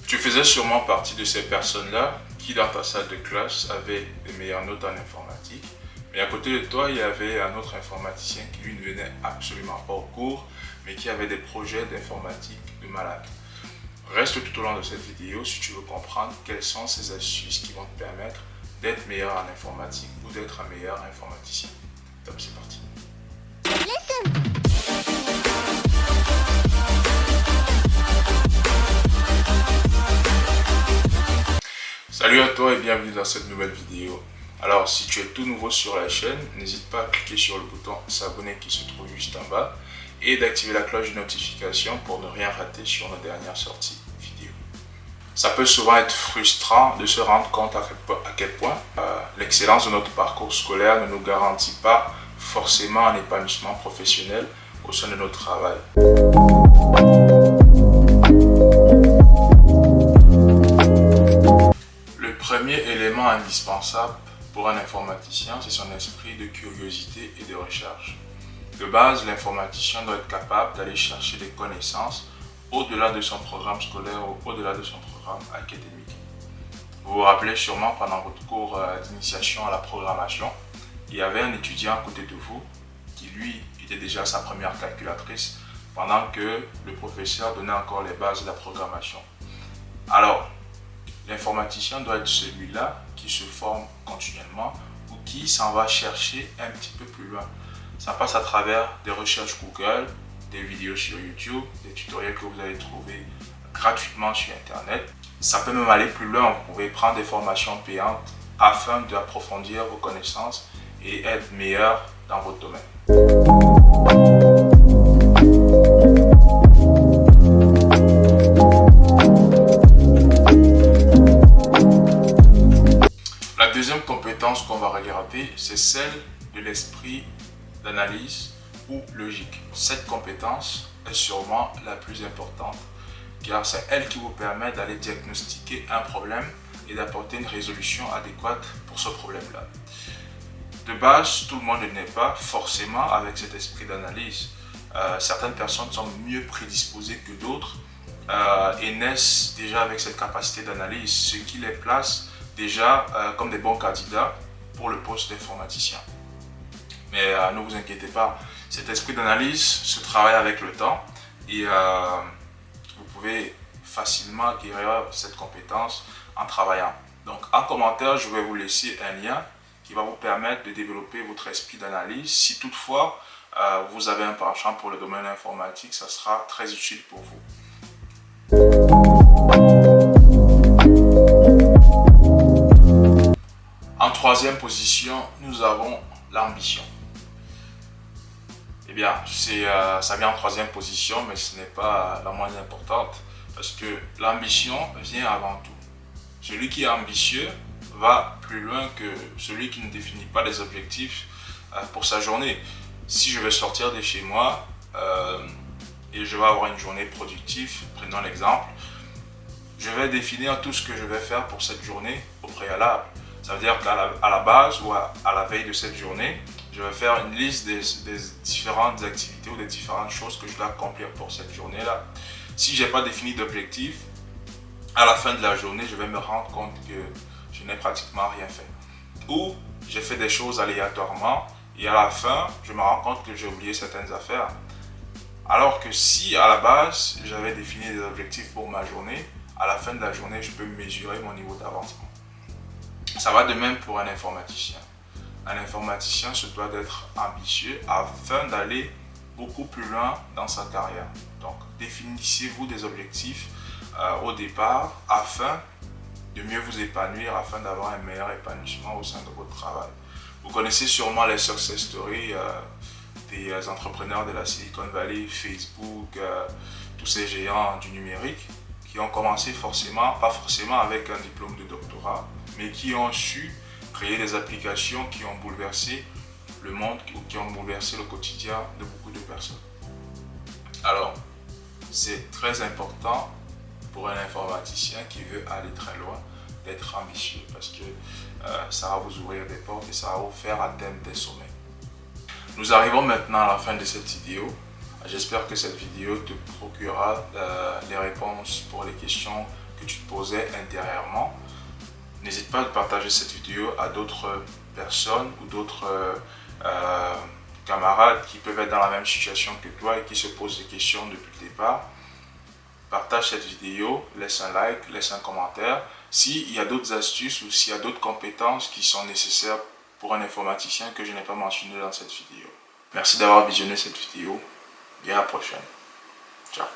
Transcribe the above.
Tu faisais sûrement partie de ces personnes-là qui, dans ta salle de classe, avaient les meilleures notes en informatique. Mais à côté de toi, il y avait un autre informaticien qui, lui, ne venait absolument pas au cours, mais qui avait des projets d'informatique de malade. Reste tout au long de cette vidéo si tu veux comprendre quelles sont ces astuces qui vont te permettre d'être meilleur en informatique ou d'être un meilleur informaticien. Top, c'est parti. Salut à toi et bienvenue dans cette nouvelle vidéo. Alors si tu es tout nouveau sur la chaîne, n'hésite pas à cliquer sur le bouton s'abonner qui se trouve juste en bas et d'activer la cloche de notification pour ne rien rater sur nos dernières sorties vidéo. Ça peut souvent être frustrant de se rendre compte à quel point l'excellence de notre parcours scolaire ne nous garantit pas forcément un épanouissement professionnel au sein de notre travail. Le premier élément indispensable pour un informaticien, c'est son esprit de curiosité et de recherche. De base, l'informaticien doit être capable d'aller chercher des connaissances au-delà de son programme scolaire ou au-delà de son programme académique. Vous vous rappelez sûrement pendant votre cours d'initiation à la programmation, il y avait un étudiant à côté de vous qui lui était déjà sa première calculatrice pendant que le professeur donnait encore les bases de la programmation. Alors, l'informaticien doit être celui-là qui se forme continuellement ou qui s'en va chercher un petit peu plus loin. Ça passe à travers des recherches Google, des vidéos sur YouTube, des tutoriels que vous allez trouver gratuitement sur Internet. Ça peut même aller plus loin, vous pouvez prendre des formations payantes afin d'approfondir vos connaissances et être meilleur dans votre domaine. La deuxième compétence qu'on va regarder, c'est celle de l'esprit d'analyse ou logique. Cette compétence est sûrement la plus importante car c'est elle qui vous permet d'aller diagnostiquer un problème et d'apporter une résolution adéquate pour ce problème-là. De base, tout le monde n'est pas forcément avec cet esprit d'analyse. Certaines personnes sont mieux prédisposées que d'autres et naissent déjà avec cette capacité d'analyse, ce qui les place déjà comme des bons candidats pour le poste d'informaticien. Mais ne vous inquiétez pas, cet esprit d'analyse se travaille avec le temps et vous pouvez facilement acquérir cette compétence en travaillant. Donc en commentaire, je vais vous laisser un lien qui va vous permettre de développer votre esprit d'analyse. Si toutefois vous avez un penchant pour le domaine informatique, ça sera très utile pour vous. En troisième position, nous avons l'ambition. Eh bien, ça vient en troisième position, mais ce n'est pas la moins importante parce que l'ambition vient avant tout. Celui qui est ambitieux va plus loin que celui qui ne définit pas des objectifs pour sa journée. Si je vais sortir de chez moi et je vais avoir une journée productive, prenons l'exemple, je vais définir tout ce que je vais faire pour cette journée au préalable. Ça veut dire qu'à la base ou à la veille de cette journée, je vais faire une liste des différentes activités ou des différentes choses que je dois accomplir pour cette journée-là. Si je n'ai pas défini d'objectif, à la fin de la journée, je vais me rendre compte que je n'ai pratiquement rien fait. Ou j'ai fait des choses aléatoirement et à la fin, je me rends compte que j'ai oublié certaines affaires. Alors que si à la base, j'avais défini des objectifs pour ma journée, à la fin de la journée, je peux mesurer mon niveau d'avancement. Ça va de même pour un informaticien. Un informaticien se doit d'être ambitieux afin d'aller beaucoup plus loin dans sa carrière. Donc, définissez-vous des objectifs au départ afin de mieux vous épanouir, afin d'avoir un meilleur épanouissement au sein de votre travail. Vous connaissez sûrement les success stories des entrepreneurs de la Silicon Valley, Facebook, tous ces géants du numérique qui ont commencé pas forcément avec un diplôme de doctorat, mais qui ont su créer des applications qui ont bouleversé le monde ou qui ont bouleversé le quotidien de beaucoup de personnes. Alors, c'est très important pour un informaticien qui veut aller très loin d'être ambitieux parce que ça va vous ouvrir des portes et ça va vous faire atteindre des sommets. Nous arrivons maintenant à la fin de cette vidéo. J'espère que cette vidéo te procurera les réponses pour les questions que tu te posais intérieurement. N'hésite pas à partager cette vidéo à d'autres personnes ou d'autres camarades qui peuvent être dans la même situation que toi et qui se posent des questions depuis le départ. Partage cette vidéo, laisse un like, laisse un commentaire. S'il y a d'autres astuces ou s'il y a d'autres compétences qui sont nécessaires pour un informaticien que je n'ai pas mentionné dans cette vidéo. Merci d'avoir visionné cette vidéo et à la prochaine. Ciao.